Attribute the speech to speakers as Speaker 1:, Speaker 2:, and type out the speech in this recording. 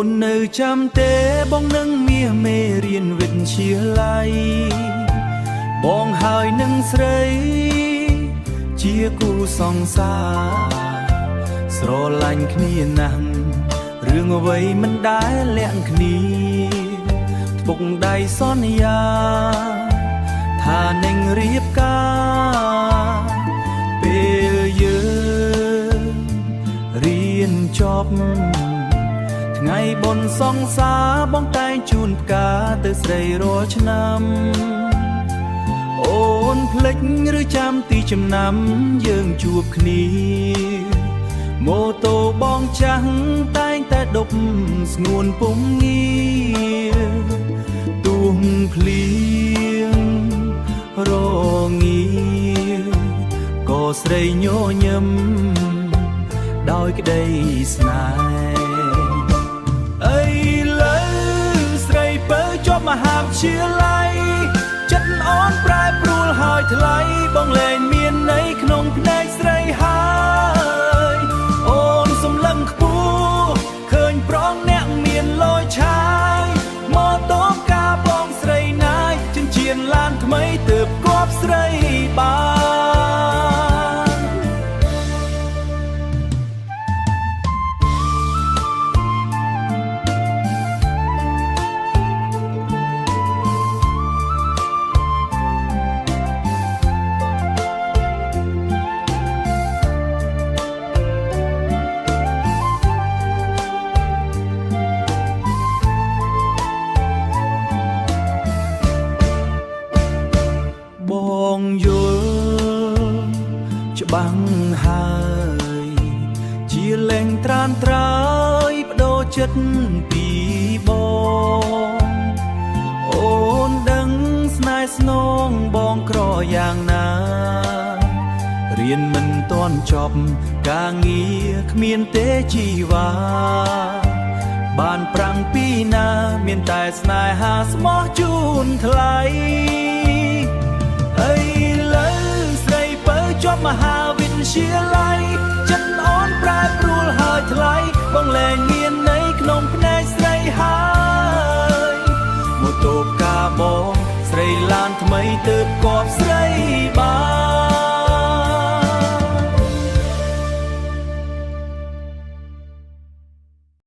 Speaker 1: นនៅចាំទេបងនឹងមាសមេរៀនវិទ្យាល័យបងហើយនឹងស្រីជាគូសង្សារស្រឡាញ់គ្នាណាស់រឿងអ្វីមិនដែលលាក់គ្នាត្បុកដៃសន្យាថានឹងរៀបការពេលយើងរៀនចប់ថ្ងៃបុណ្យសង្សារបងតែងជូនផ្កាទៅស្រីរាល់ឆ្នាំអូនភ្លេចឬចាំទីចំណាំយើងជួបគ្នាម៉ូតូបងចាស់តែងតែដប់ស្ងួនពុំងារទួងភ្លៀងរងាក៏ស្រីញញឹមដោយក្តីស្នេហ៍អីលើស្រីពើជាប់មហាវិទ្យាល័យចិត្តអូនប្រែប្រួលហើយថ្លៃបងលែងមានន័យក្នុងភ្នែកស្រីហើយអូនសំឡឹងខ្ពស់ឃើញប្រងអ្នកមានលយឆាយម៉ូតូកាបងស្រីណាយចិញ្ចៀនឡានថ្មីទើបគប់ស្រីបានបងយល់ច្បាំងហើយជាលែងត្រានត្រើយបដូរចិត្តពីបងអូនដឹងស្នេហ៍ស្នងបងក្រយ៉ាងណារៀនមិនទាន់ចប់ការងារគ្មានទេជីវ៉ាបានប្រាំងពីណាមានតែស្នេហាស្មោះជូនថ្លៃអីលើស្រីពើជាប់មហាវិទ្យាល័យចិត្តអូនប្រែប្រួលហើយថ្លៃបងលែងមានន័យក្នុងភ្នែកស្រីហើយម៉ូតូកាបងស្រីឡានថ្មីទើបគប់ស្រីបាន